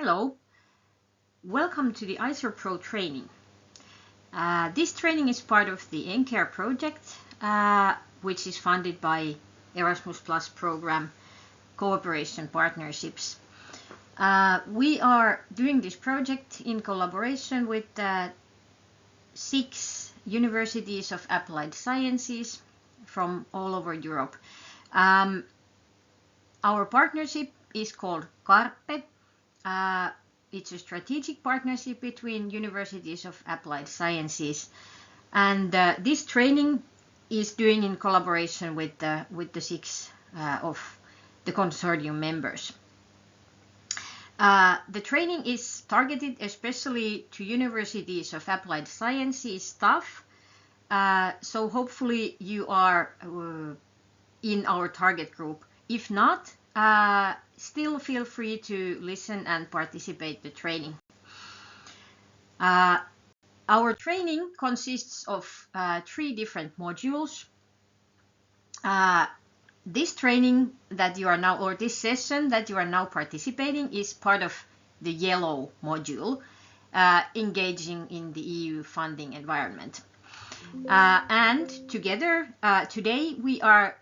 Hello, welcome to the ISER Pro training. This training is part of the NCARE project, which is funded by Erasmus Plus program cooperation partnerships. We are doing this project in collaboration with 6 universities of applied sciences from all over Europe. Our partnership is called CARPE. It's a strategic partnership between universities of applied sciences, and this training is doing in collaboration with the 6 of the consortium members. The training is targeted especially to universities of applied sciences staff, so hopefully you are in our target group. If not, still feel free to listen and participate in the training. Our training consists of 3 different modules. This training that you are now, or this session that you are now participating, is part of the yellow module, engaging in the EU funding environment. And together, today we are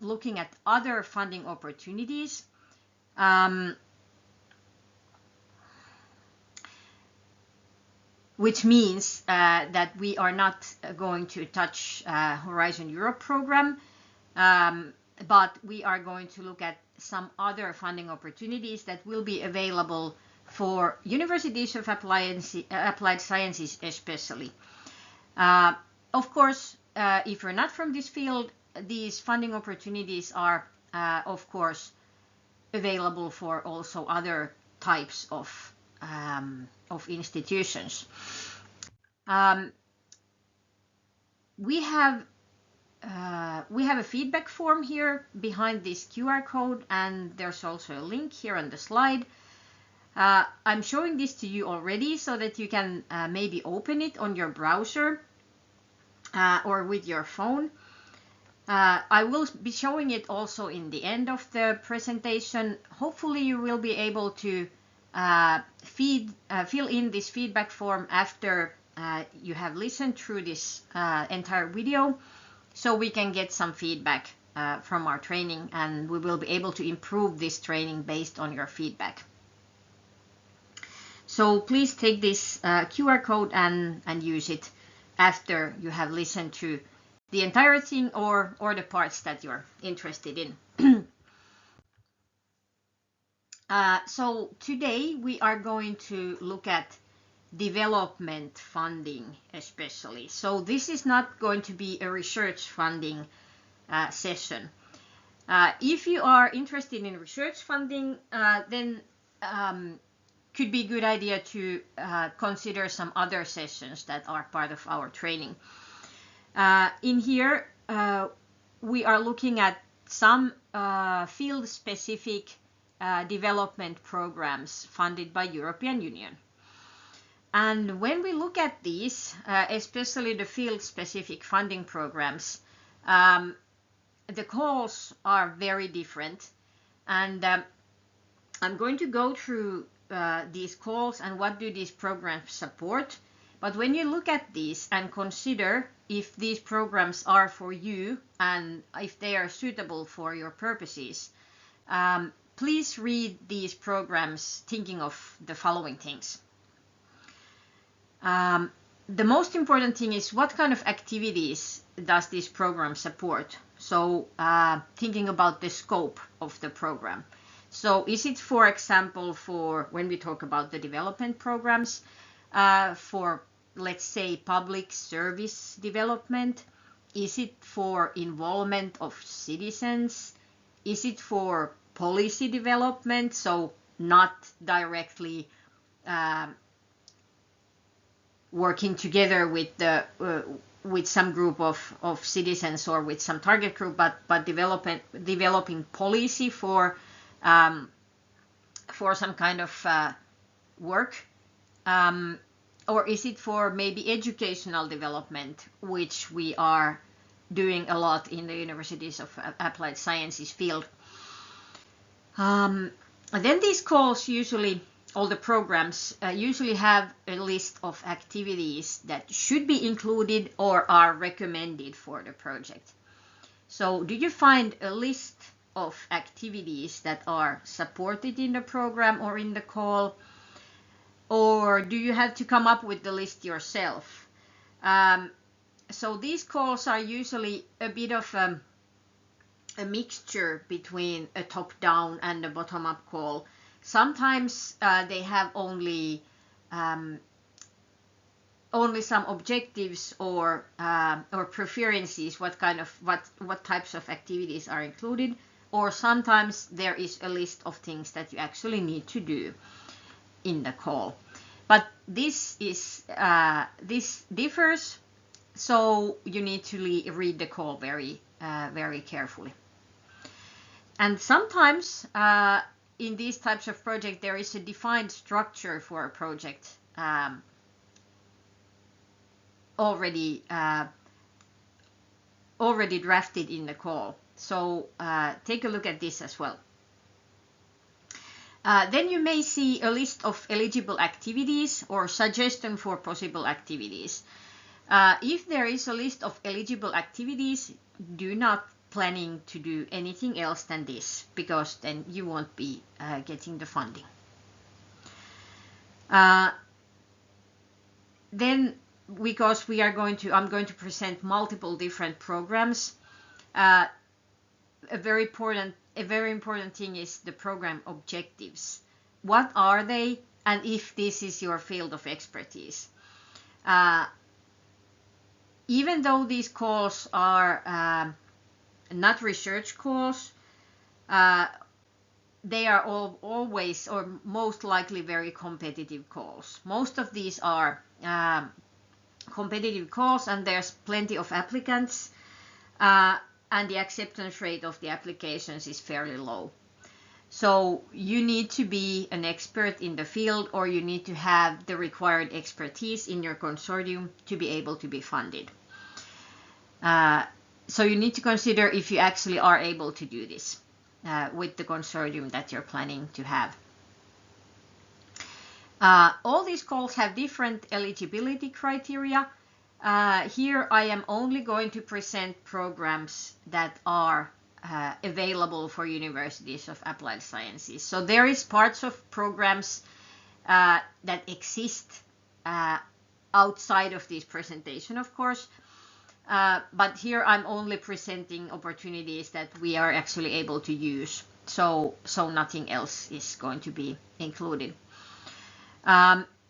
looking at other funding opportunities. Which means that we are not going to touch Horizon Europe program, but we are going to look at some other funding opportunities that will be available for universities of applied sciences especially. Of course, if you're not from this field, these funding opportunities are, of course, available for also other types of institutions. We have a feedback form here behind this QR code, and there's also a link here on the slide. I'm showing this to you already so that you can maybe open it on your browser or with your phone. I will be showing it also in the end of the presentation. Hopefully you will be able to fill in this feedback form after you have listened through this entire video, so we can get some feedback from our training, and we will be able to improve this training based on your feedback. So please take this QR code and use it after you have listened to the entire thing or the parts that you're interested in. So today we are going to look at development funding especially. So this is not going to be a research funding session. If you are interested in research funding, then could be a good idea to consider some other sessions that are part of our training. In here, we are looking at some field-specific development programs funded by European Union. And when we look at these, especially the field-specific funding programs, the calls are very different. And I'm going to go through these calls and what do these programs support. But when you look at these and consider if these programs are for you and if they are suitable for your purposes, please read these programs thinking of the following things. The most important thing is what kind of activities does this program support? So thinking about the scope of the program. So is it, for example, for when we talk about the development programs, for, let's say, public service development? Is it for involvement of citizens? Is it for policy development? So not directly working together with the with some group of citizens or with some target group, but developing policy for some kind of work, or is it for maybe educational development, which we are doing a lot in the universities of applied sciences field. Then these calls usually all the programs usually have a list of activities that should be included or are recommended for the project. So do you find a list of activities that are supported in the program or in the call, or do you have to come up with the list yourself? So these calls are usually a bit of a mixture between a top-down and a bottom-up call. Sometimes they have only some objectives or preferences, what types of activities are included, or sometimes there is a list of things that you actually need to do in the call. But this differs, so you need to read the call very carefully. And sometimes in these types of projects there is a defined structure for a project already drafted in the call. So take a look at this as well. Then you may see a list of eligible activities or suggestion for possible activities. If there is a list of eligible activities, do not planning to do anything else than this, because then you won't be getting the funding. Then, because I'm going to present multiple different programs, a very important thing is the program objectives. What are they, and if this is your field of expertise? Even though these calls are not research calls, they are always or most likely very competitive calls. Most of these are competitive calls, and there's plenty of applicants, and the acceptance rate of the applications is fairly low. So you need to be an expert in the field, or you need to have the required expertise in your consortium to be able to be funded. So you need to consider if you actually are able to do this with the consortium that you're planning to have. All these calls have different eligibility criteria. Here I am only going to present programs that are available for universities of applied sciences. So there is parts of programs that exist outside of this presentation, of course. But here I'm only presenting opportunities that we are actually able to use. So nothing else is going to be included.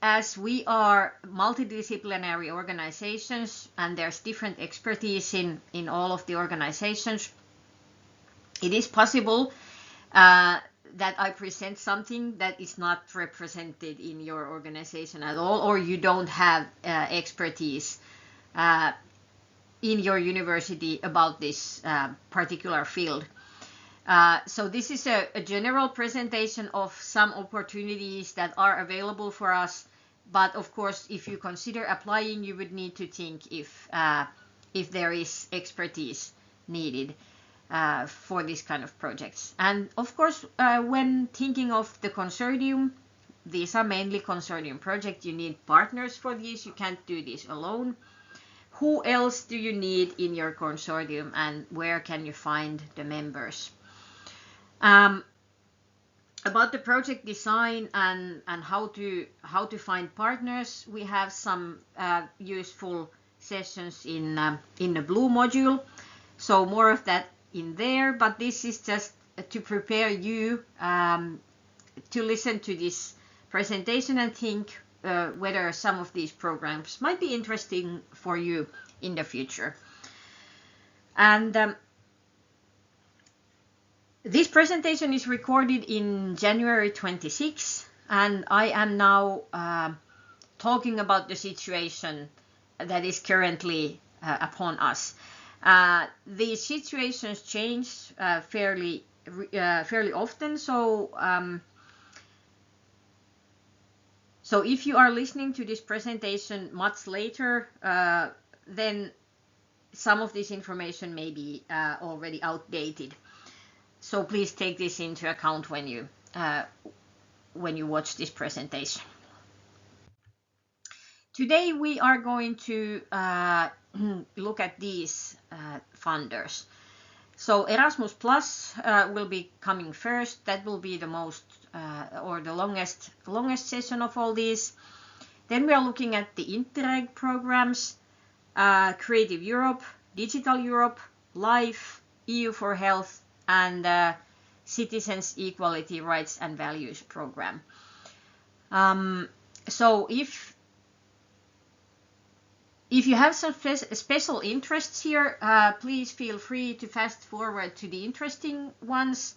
As we are multidisciplinary organizations and there's different expertise in all of the organizations, it is possible that I present something that is not represented in your organization at all, or you don't have expertise in your university about this particular field. So this is a general presentation of some opportunities that are available for us, but of course if you consider applying, you would need to think if there is expertise needed for this kind of projects. And of course when thinking of the consortium, these are mainly consortium projects, you need partners for these, you can't do this alone. Who else do you need in your consortium, and where can you find the members? About the project design and how to find partners, we have some useful sessions in the blue module. So more of that in there, but this is just to prepare you to listen to this presentation and think whether some of these programs might be interesting for you in the future. And this presentation is recorded in January 26, and I am now talking about the situation that is currently upon us. These situations change fairly often, so if you are listening to this presentation much later, then some of this information may be already outdated. So please take this into account when you when you watch this presentation. Today we are going to look at these funders. So Erasmus Plus will be coming first. That will be the most or the longest session of all these. Then we are looking at the Interreg-Programmes, Creative Europe, Digital Europe, Life, EU4Health, and Citizens' Equality, Rights and Values Programme. So if you have some special interests here, please feel free to fast forward to the interesting ones.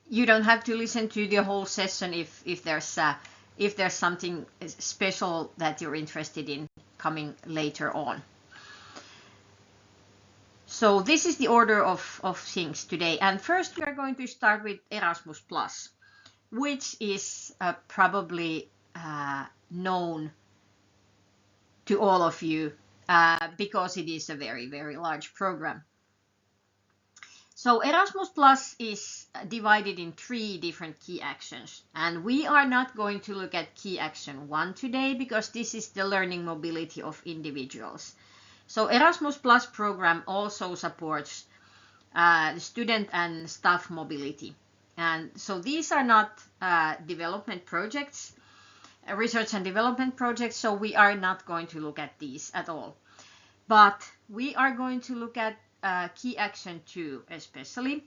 You don't have to listen to the whole session if there's something special that you're interested in coming later on. So this is the order of things today. And first we are going to start with Erasmus Plus, which is probably known to all of you because it is a very, very large program. So Erasmus Plus is divided in 3 different key actions, and we are not going to look at key action 1 today because this is the learning mobility of individuals. So Erasmus Plus program also supports the student and staff mobility, and so these are not development projects, research and development projects, so we are not going to look at these at all. But we are going to look at key action 2 especially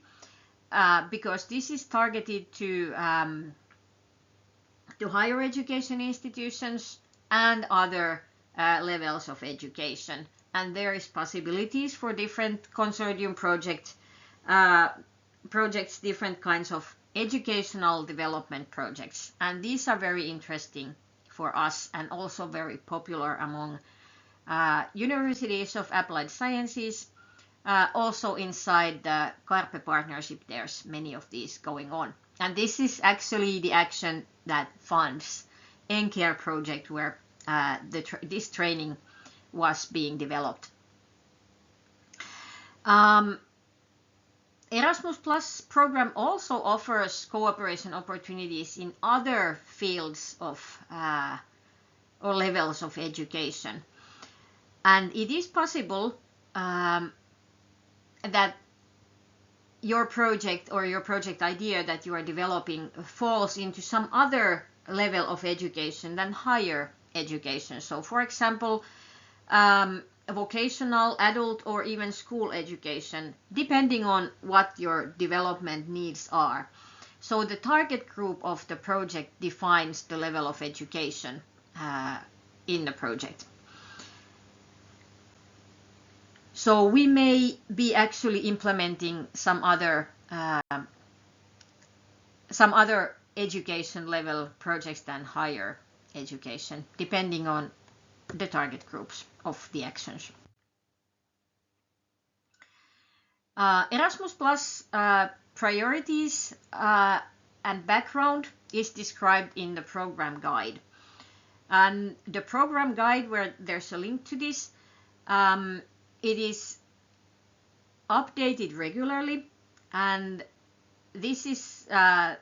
because this is targeted to higher education institutions and other levels of education, and there is possibilities for different consortium projects, different kinds of educational development projects, and these are very interesting for us and also very popular among universities of applied sciences. Also inside the CARPE partnership, there's many of these going on. And this is actually the action that funds EnCare project where this training was being developed. Erasmus Plus program also offers cooperation opportunities in other fields of or levels of education. And it is possible that your project or your project idea that you are developing falls into some other level of education than higher education. So for example, vocational, adult, or even school education, depending on what your development needs are. So the target group of the project defines the level of education in the project. So we may be actually implementing some other education level projects than higher education, depending on the target groups of the actions. Erasmus Plus priorities and background is described in the program guide. And the program guide, where there's a link to this, it is updated regularly, and this is the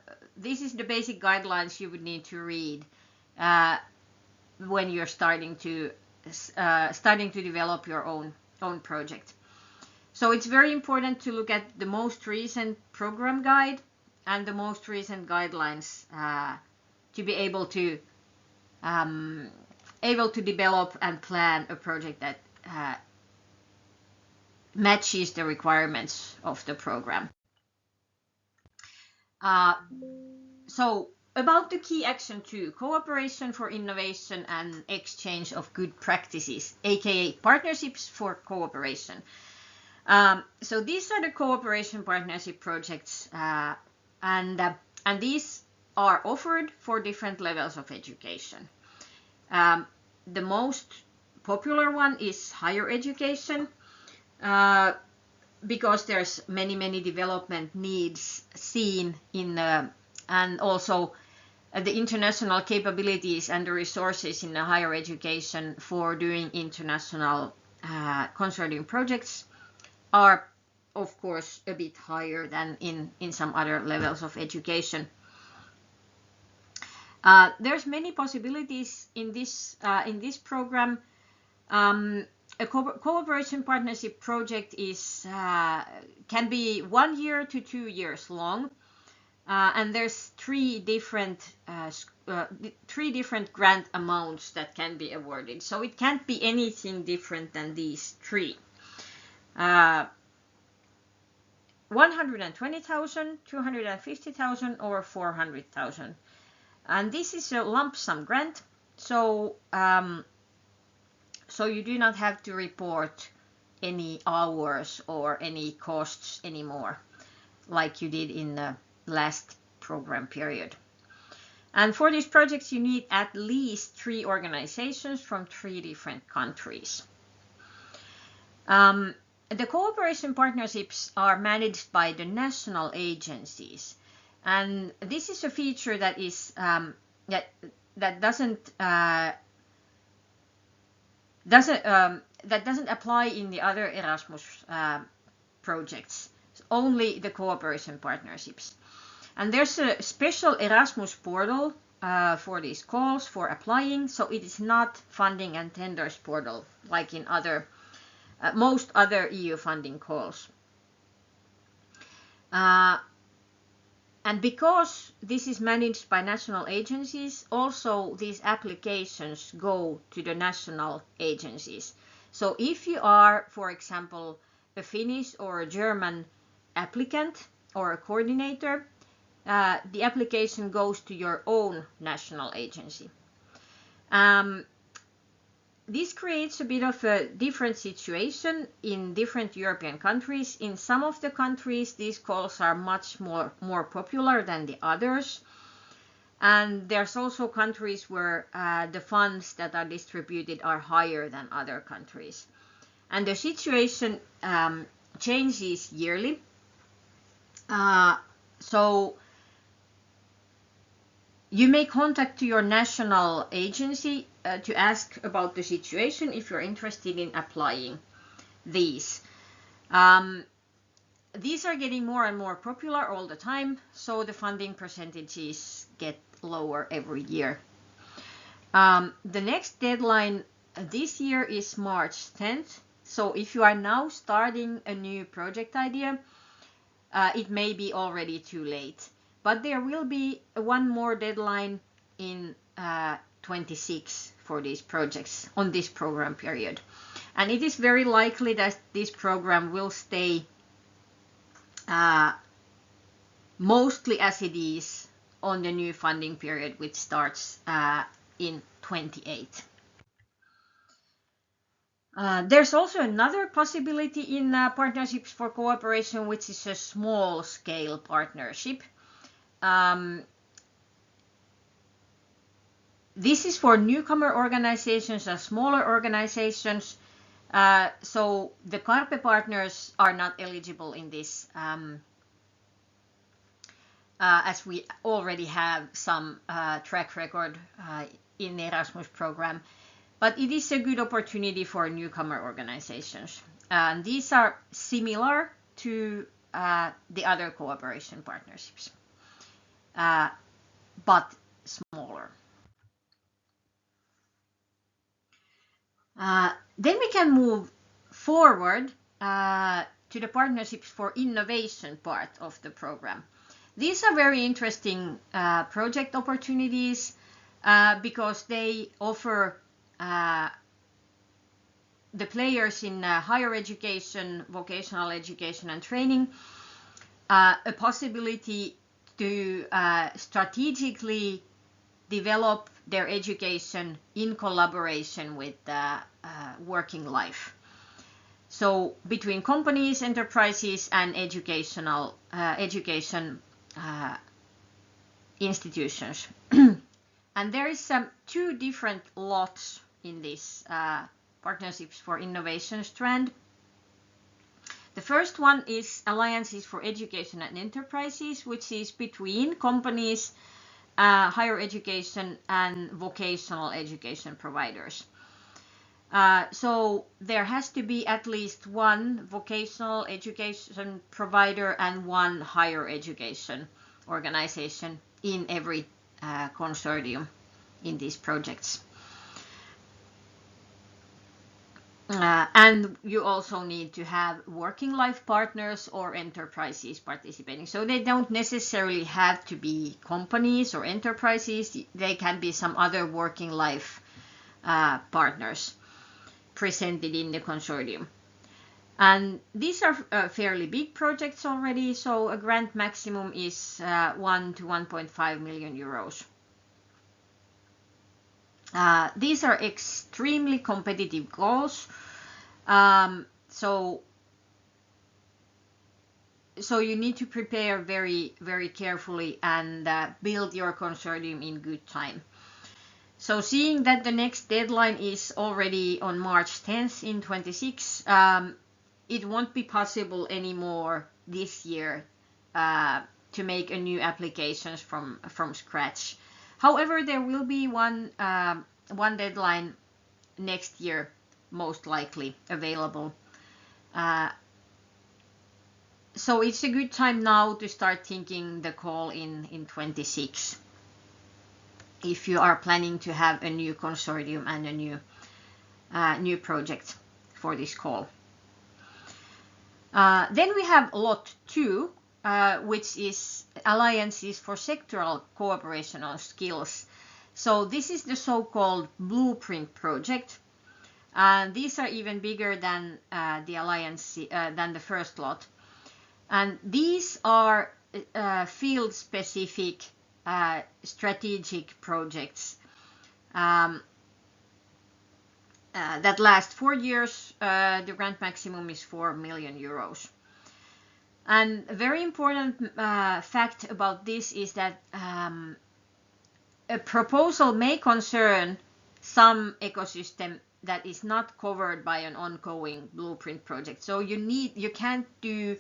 basic guidelines you would need to read when you're starting to develop your own project. So it's very important to look at the most recent program guide and the most recent guidelines to be able to develop and plan a project that matches the requirements of the program. So about the key action 2, cooperation for innovation and exchange of good practices, aka partnerships for cooperation. So these are the cooperation partnership projects, and these are offered for different levels of education. The most popular one is higher education, because there's many development needs seen in and also the international capabilities and the resources in the higher education for doing international consortium projects are of course a bit higher than in some other levels of education. There's many possibilities in this program. A cooperation partnership project can be 1 year to 2 years long, and there's three different grant amounts that can be awarded. So it can't be anything different than these three. 120,000, 250,000, or 400,000. And this is a lump sum grant, so you do not have to report any hours or any costs anymore, like you did in the last program period. And for these projects, you need at least 3 organizations from 3 different countries. The cooperation partnerships are managed by the national agencies. And this is a feature that is that doesn't apply in the other Erasmus projects. It's only the cooperation partnerships. And there's a special Erasmus portal for these calls for applying. So it is not funding and tenders portal like in most other EU funding calls. And because this is managed by national agencies, also these applications go to the national agencies. So if you are, for example, a Finnish or a German applicant or a coordinator, the application goes to your own national agency. This creates a bit of a different situation in different European countries. In some of the countries, these calls are much more popular than the others. And there's also countries where the funds that are distributed are higher than other countries. And the situation changes yearly. So you may contact your national agency to ask about the situation if you're interested in applying these. These are getting more and more popular all the time, so the funding percentages get lower every year. The next deadline this year is March 10th. So if you are now starting a new project idea, it may be already too late. But there will be one more deadline in 26 for these projects on this program period. And it is very likely that this program will stay mostly as it is on the new funding period, which starts in 28. There's also another possibility in partnerships for cooperation, which is a small-scale partnership. This is for newcomer organizations and smaller organizations. So the CARPE partners are not eligible in this, as we already have some track record in the Erasmus program. But it is a good opportunity for newcomer organizations. And these are similar to the other cooperation partnerships, but smaller. Then we can move forward to the partnerships for innovation part of the program. These are very interesting project opportunities because they offer the players in higher education, vocational education and training a possibility to strategically develop their education in collaboration with working life. So between companies, enterprises and education institutions. And there is 2 different lots in this partnerships for innovation strand. The first one is alliances for education and enterprises, which is between companies, higher education and vocational education providers. So there has to be at least one vocational education provider and one higher education organization in every consortium in these projects. And you also need to have working life partners or enterprises participating. So they don't necessarily have to be companies or enterprises. They can be some other working life partners presented in the consortium. And these are fairly big projects already, so a grant maximum is 1 to 1.5 million euros. These are extremely competitive goals. So you need to prepare very, very carefully and build your consortium in good time. So seeing that the next deadline is already on March 10th in 26, it won't be possible anymore this year to make a new applications from scratch. However, there will be one deadline next year, most likely available. So it's a good time now to start thinking the call in 26. If you are planning to have a new consortium and a new project for this call. Then we have lot 2, which is alliances for sectoral cooperation on skills. So this is the so-called blueprint project. And these are even bigger than the alliance, than the first lot. And these are field-specific strategic projects that last 4 years. The grant maximum is 4 million euros. And a very important fact about this is that a proposal may concern some ecosystem that is not covered by an ongoing blueprint project. So you can't do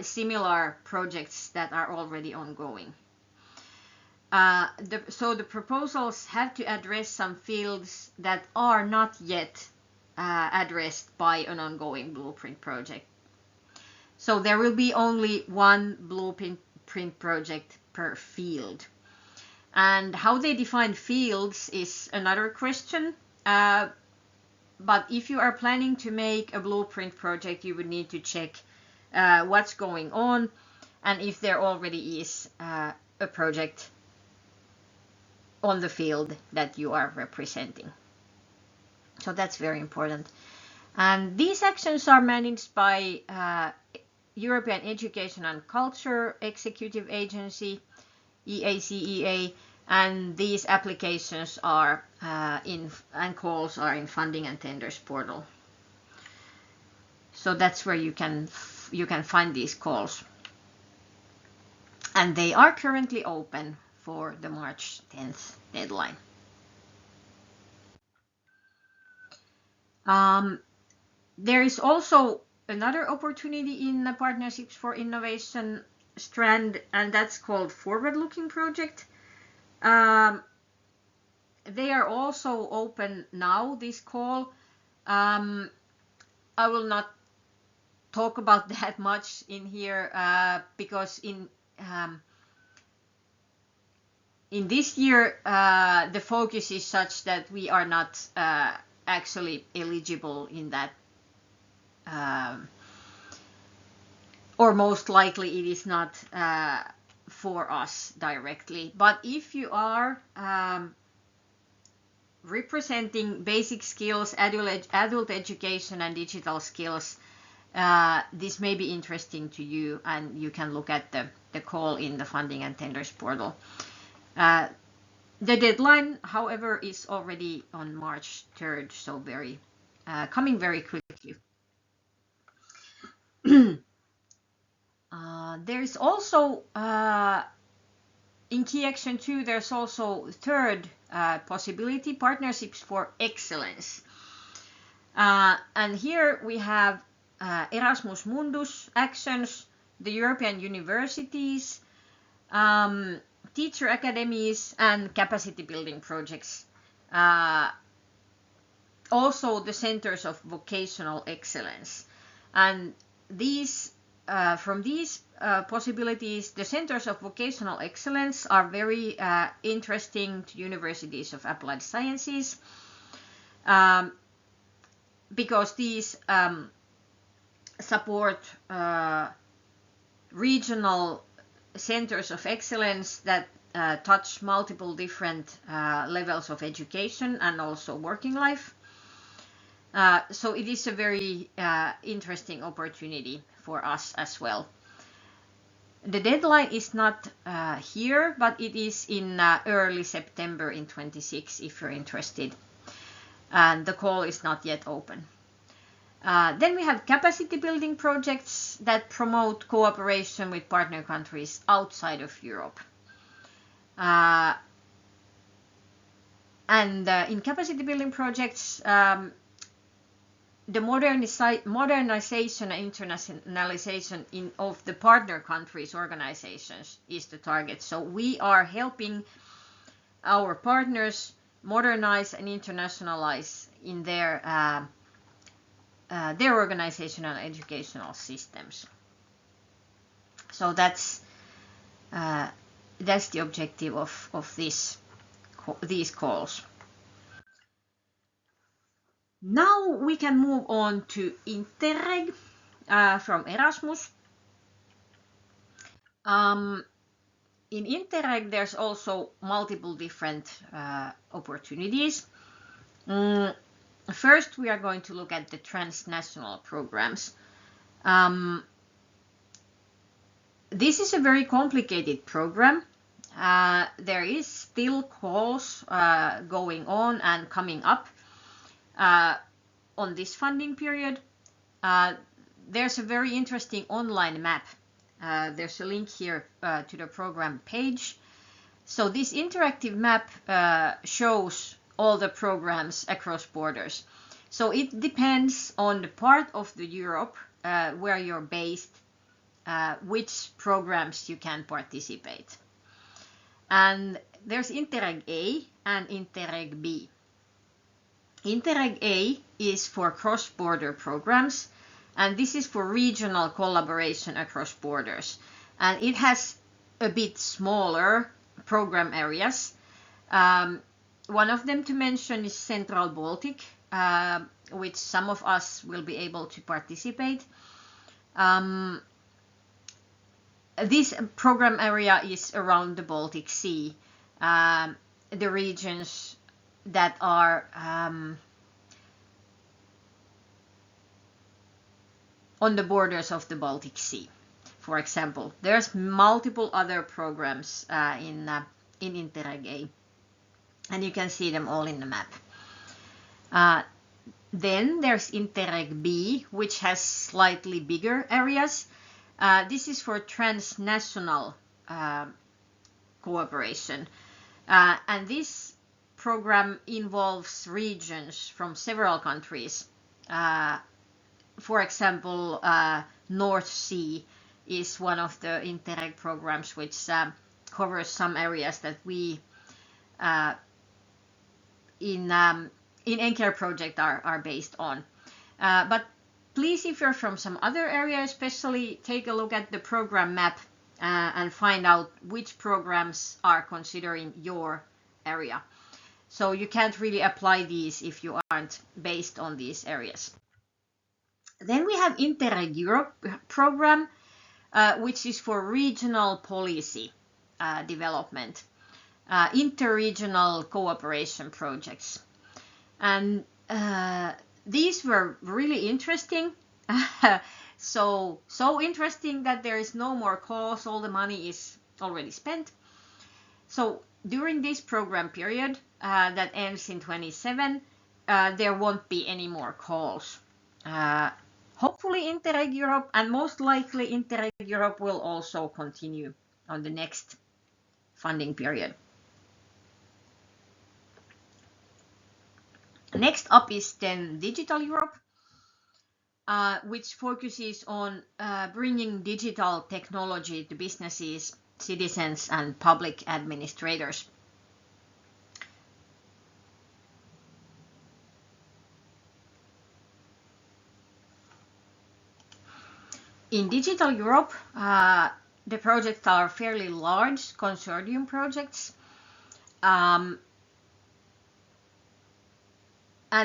similar projects that are already ongoing. So the proposals have to address some fields that are not yet addressed by an ongoing blueprint project. So there will be only one blueprint project per field. And how they define fields is another question. But if you are planning to make a blueprint project, you would need to check what's going on and if there already is a project on the field that you are representing. So that's very important. And these actions are managed by European Education and Culture Executive Agency, EACEA, and these applications are and calls are in Funding and Tenders portal. So that's where you can find these calls. And they are currently open for the March 10th deadline. There is also another opportunity in the Partnerships for Innovation strand, and that's called Forward Looking Project. They are also open now, this call. I will not talk about that much in here because in this year the focus is such that we are not actually eligible in that, or most likely it is not for us directly. But if you are representing basic skills, adult education and digital skills, this may be interesting to you, and you can look at the call in the Funding and Tenders portal. The deadline, however, is already on March 3rd, so coming very quickly. There is also, in Key Action 2, there's also third possibility, Partnerships for Excellence. And here we have Erasmus Mundus actions, the European universities, teacher academies, and capacity building projects. also the centers of vocational excellence. And these, from these possibilities, the centers of vocational excellence are very interesting to universities of applied sciences, because these support regional centers of excellence that touch multiple different levels of education and also working life. So it is a very interesting opportunity for us as well. The deadline is not here, but it is in early September in 26 if you're interested. And the call is not yet open. Then we have capacity building projects that promote cooperation with partner countries outside of Europe. In capacity building projects, the modernization and internationalization of the partner countries' organizations is the target. So we are helping our partners modernize and internationalize in their organizational and educational systems. So that's the objective of these calls. Now we can move on to Interreg from Erasmus. In Interreg, there's also multiple different opportunities. First, we are going to look at the transnational programs. This is a very complicated program. There is still calls going on and coming up on this funding period. There's a very interesting online map. There's a link here to the program page. So this interactive map shows all the programs across borders. So it depends on the part of the Europe where you're based, which programs you can participate. And there's Interreg A and Interreg B. Interreg A is for cross-border programs, and this is for regional collaboration across borders. And it has a bit smaller program areas. One of them to mention is Central Baltic, which some of us will be able to participate. This program area is around the Baltic Sea, the regions that are on the borders of the Baltic Sea, for example. There's multiple other programs in Interreg A, and you can see them all in the map. Then there's Interreg B, which has slightly bigger areas. This is for transnational cooperation, and this program involves regions from several countries. For example, North Sea is one of the Interreg programs which covers some areas that we in NCARE project are based on. But please, if you're from some other area especially, take a look at the program map and find out which programs are considering your area. So you can't really apply these if you aren't based on these areas. Then we have Interreg Europe program, which is for regional policy development, interregional cooperation projects. And these were really interesting. So interesting that there is no more calls, all the money is already spent. So during this program period that ends in 27, there won't be any more calls. Hopefully Interreg Europe, and most likely Interreg Europe will also continue on the next funding period. Next up is then Digital Europe, which focuses on bringing digital technology to businesses, citizens, and public administrators. In Digital Europe, the projects are fairly large consortium projects. And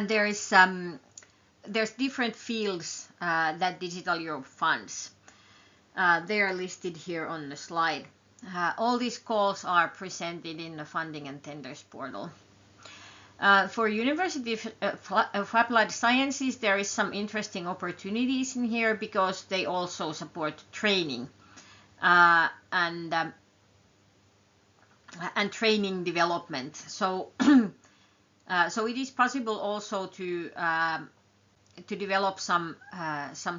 there's different fields that Digital Europe funds. They are listed here on the slide. All these calls are presented in the Funding and Tenders portal. For University of Applied Sciences, there is some interesting opportunities in here because they also support training and training development. So so it is possible also to develop some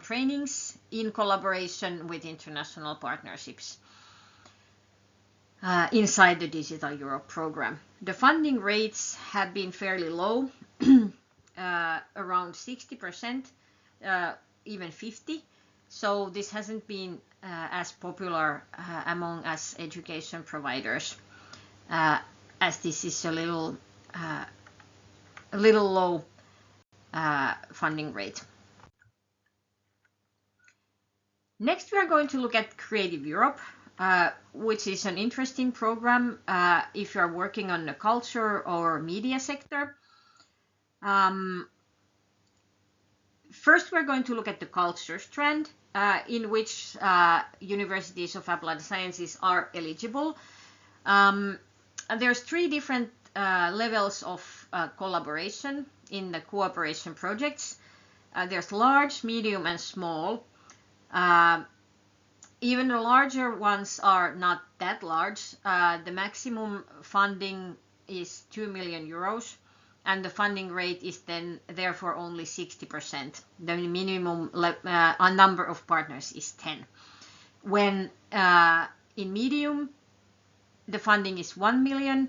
trainings in collaboration with international partnerships inside the Digital Europe program. The funding rates have been fairly low, around 60%, even 50%. So this hasn't been as popular among us education providers, as this is a little low funding rate. Next, we are going to look at Creative Europe, which is an interesting program if you are working on the culture or media sector. First, we're going to look at the culture strand, in which universities of applied sciences are eligible. And there's 3 different levels of collaboration in the cooperation projects. There's large, medium, and small. Even the larger ones are not that large. The maximum funding is 2 million euros, and the funding rate is then therefore only 60%. The minimum number of partners is 10. When in medium, the funding is 1 million,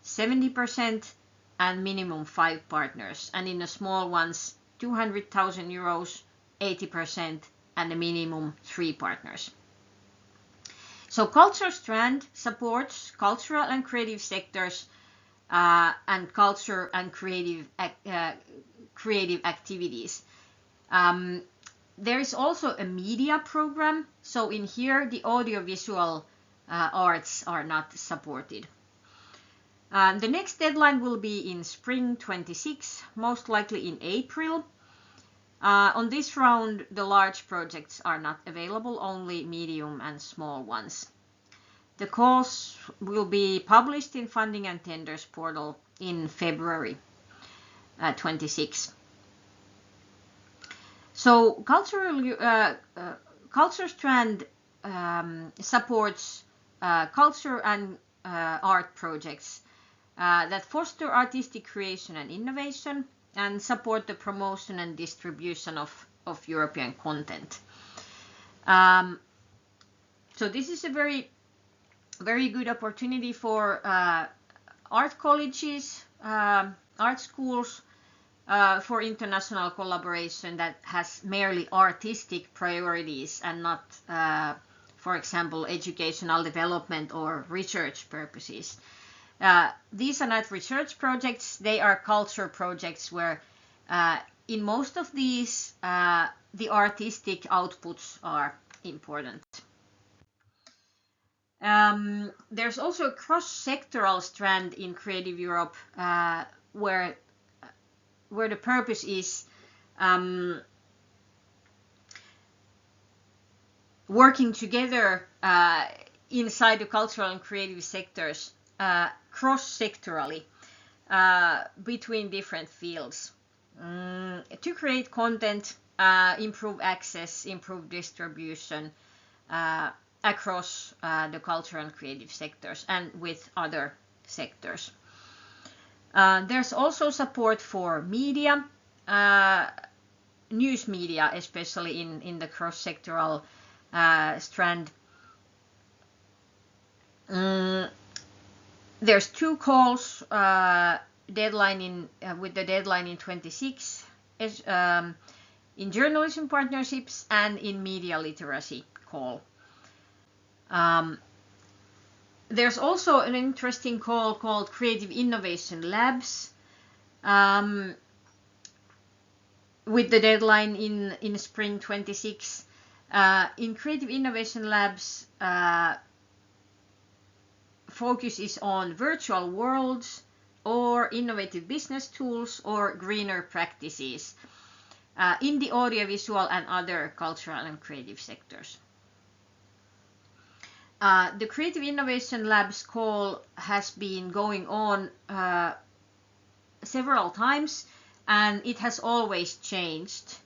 70%, and minimum 5 partners. And in the small ones, 200,000 euros, 80%, and a minimum 3 partners. So Culture Strand supports cultural and creative sectors and culture and creative activities. There is also a media program. So in here, the audiovisual arts are not supported. The next deadline will be in spring 26, most likely in April. On this round, the large projects are not available, only medium and small ones. The calls will be published in Funding and Tenders portal in February 26. So Culture Strand supports culture and art projects that foster artistic creation and innovation and support the promotion and distribution of European content. So this is a very good opportunity for art colleges, art schools, for international collaboration that has merely artistic priorities and not, for example, educational development or research purposes. These are not research projects, they are culture projects where in most of these the artistic outputs are important. There's also a cross-sectoral strand in Creative Europe where the purpose is working together inside the cultural and creative sectors cross-sectorally between different fields to create content, improve access, improve distribution across the cultural and creative sectors and with other sectors. There's also support for media, news media, especially in the cross-sectoral strand. There's 2 calls, with the deadline in 26, in journalism partnerships and in media literacy call. There's also an interesting call called Creative Innovation Labs, with the deadline in spring 26. In Creative Innovation Labs, focus is on virtual worlds or innovative business tools or greener practices in the audiovisual and other cultural and creative sectors. The Creative Innovation Labs call has been going on several times, and it has always changed.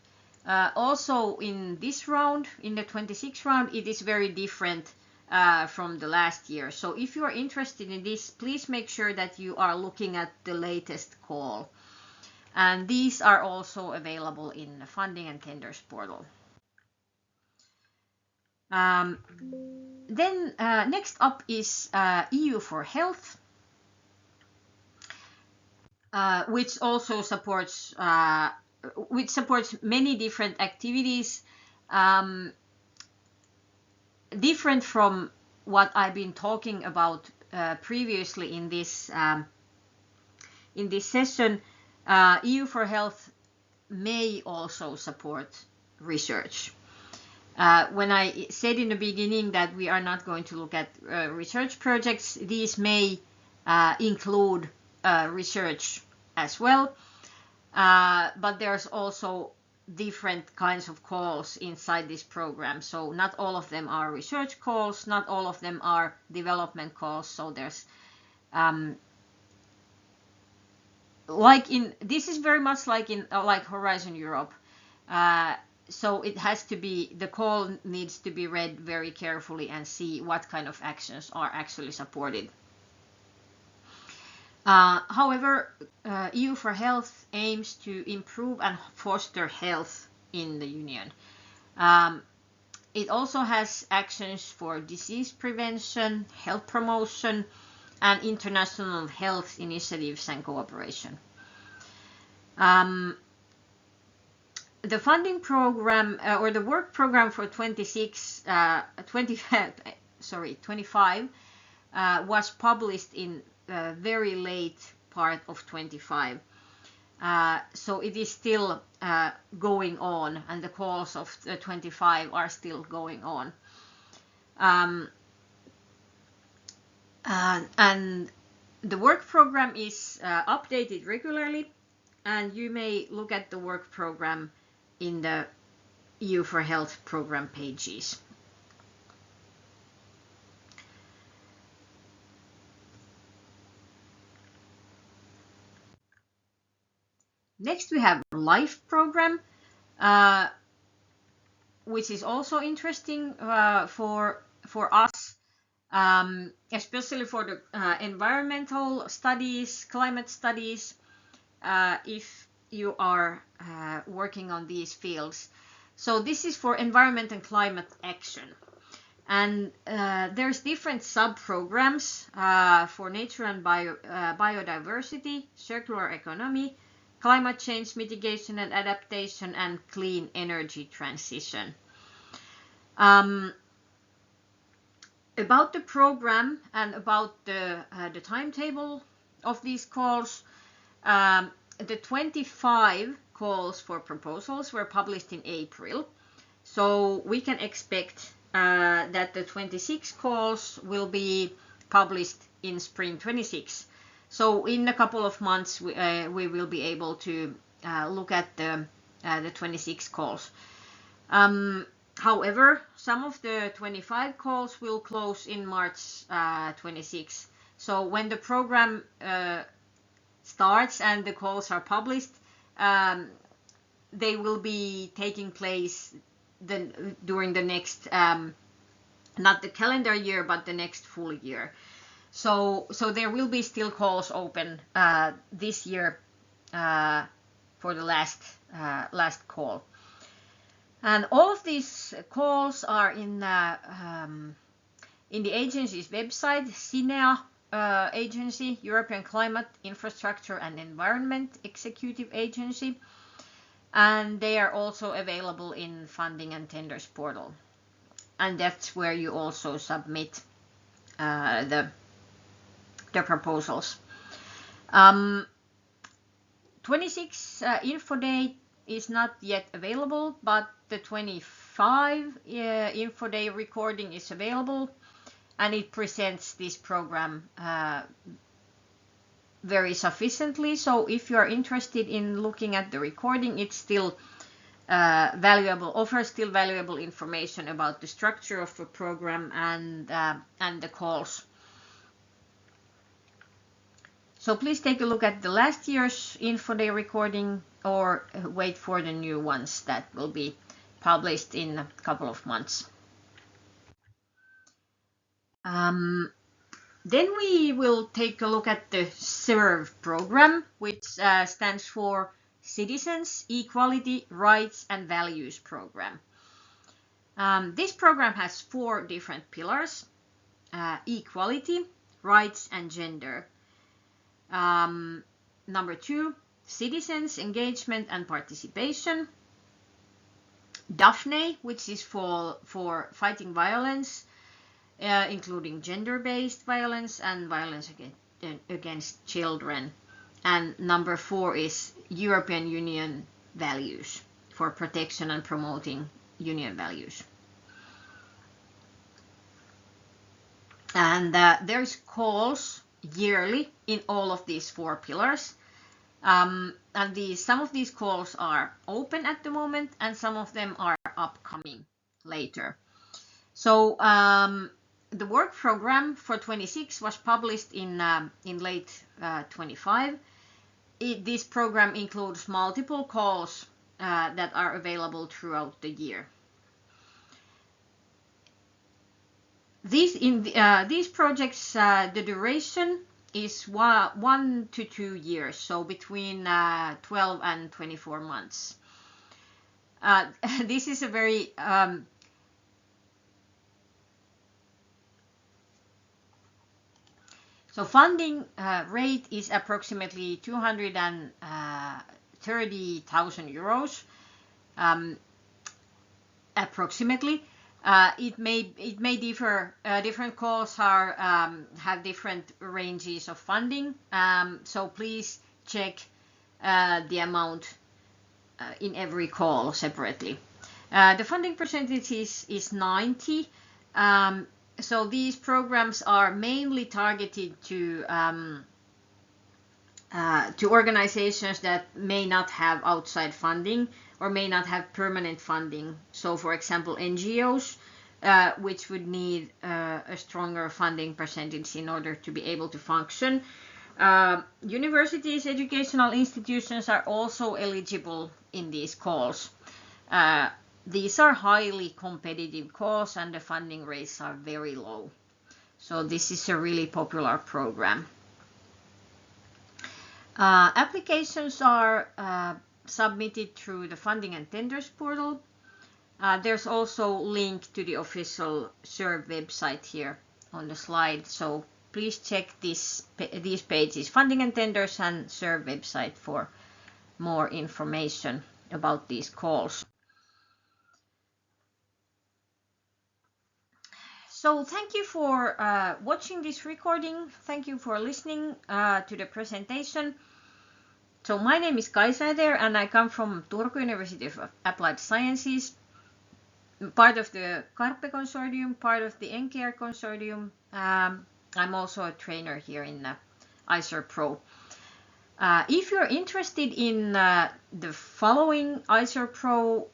Also in this round, in the 26th round, it is very different from the last year. So if you are interested in this, please make sure that you are looking at the latest call. And these are also available in the Funding and Tenders portal. Then next up is EU4Health, which also supports many different activities, different from what I've been talking about previously in this session. EU4Health may also support research. When I said in the beginning that we are not going to look at research projects, these may include research as well, but there's also different kinds of calls inside this program. So not all of them are research calls, not all of them are development calls. So there's this is very much like Horizon Europe. So it has to be, the call needs to be read very carefully and see what kind of actions are actually supported. However, EU4Health aims to improve and foster health in the Union. It also has actions for disease prevention, health promotion, and international health initiatives and cooperation. The funding program or the work program for 25 was published in very late part of 25. So it is still going on, and the calls of 25 are still going on. And the work program is updated regularly, and you may look at the work program in the EU4Health program pages. Next we have LIFE program, which is also interesting for us, especially for the environmental studies, climate studies, if you are working on these fields. So this is for environment and climate action. And there's different sub-programs for nature and biodiversity, circular economy, climate change mitigation and adaptation, and clean energy transition. About the program and about the timetable of these calls, the 25 calls for proposals were published in April. So we can expect that the 26 calls will be published in spring 26. So in a couple of months we will be able to look at the 26 calls. However, some of the 25 calls will close in March 26. So when the program starts and the calls are published, they will be taking place during the next, not the calendar year, but the next full year. So there will be still calls open this year for the last call. And all of these calls are in the agency's website, CINEA agency, European Climate, Infrastructure and Environment Executive Agency. And they are also available in Funding and Tenders portal. And that's where you also submit the proposals. 26 info date is not yet available, but the 25 5 Info Day recording is available, and it presents this program very sufficiently. So if you are interested in looking at the recording, it's still offers still valuable information about the structure of the program and the calls. So please take a look at the last year's Info Day recording, or wait for the new ones that will be published in a couple of months. Then we will take a look at the SERVE program, which stands for Citizens, Equality, Rights and Values Program. This program has 4 different pillars: equality, rights and gender. Number 2, citizens, engagement and participation. Daphne, which is for fighting violence, including gender-based violence and violence against children. And number 4 is European Union values, for protection and promoting Union values. And there's calls yearly in all of these 4 pillars. And some of these calls are open at the moment, and some of them are upcoming later. So the work program for 26 was published in late 25. This program includes multiple calls that are available throughout the year. These projects, the duration is 1 to 2 years, so between 12 and 24 months. This is a very so funding rate is approximately 230,000 euros, approximately. It may differ. Different calls have different ranges of funding. So please check the amount in every call separately. The funding percentage is 90. So these programs are mainly targeted to organizations that may not have outside funding or may not have permanent funding. So, for example, NGOs, which would need a stronger funding percentage in order to be able to function. Universities, educational institutions are also eligible in these calls. These are highly competitive calls, and the funding rates are very low. So this is a really popular program. Applications are submitted through the Funding and Tenders portal. There's also a link to the official SERVE website here on the slide. So please check these pages, Funding and Tenders and SERVE website, for more information about these calls. So thank you for watching this recording. Thank you for listening to the presentation. So my name is Kaisa there, and I come from Turku University of Applied Sciences, part of the CARPE consortium, part of the NCARE consortium. I'm also a trainer here in ICER Pro. If you're interested in the following ICER Pro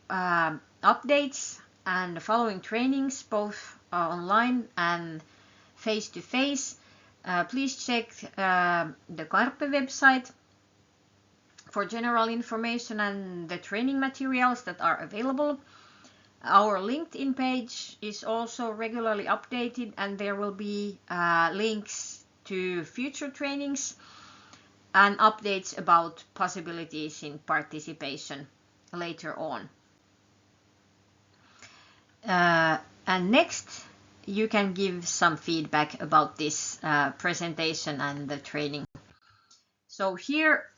updates and the following trainings, both online and face-to-face, please check the CARPE website for general information and the training materials that are available. Our LinkedIn page is also regularly updated, and there will be links to future trainings and updates about possibilities in participation later on. And next, you can give some feedback about this presentation and the training. So here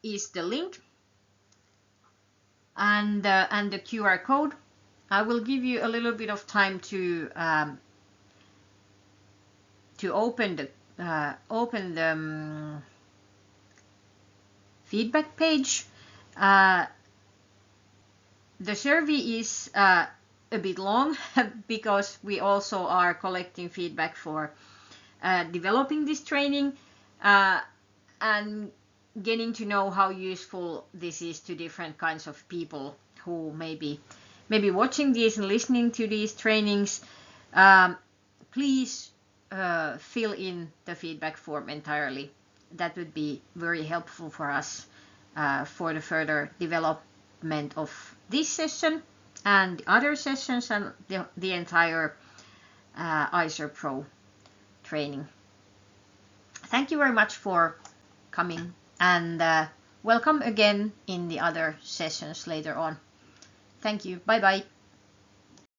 is the link and the QR code. I will give you a little bit of time to open the feedback page. The survey is a bit long because we also are collecting feedback for developing this training and getting to know how useful this is to different kinds of people who may be watching these and listening to these trainings. Please fill in the feedback form entirely. That would be very helpful for us for the further development of this session and other sessions and the entire ISER Pro training. Thank you very much for coming, and welcome again in the other sessions later on. Thank you. Bye bye.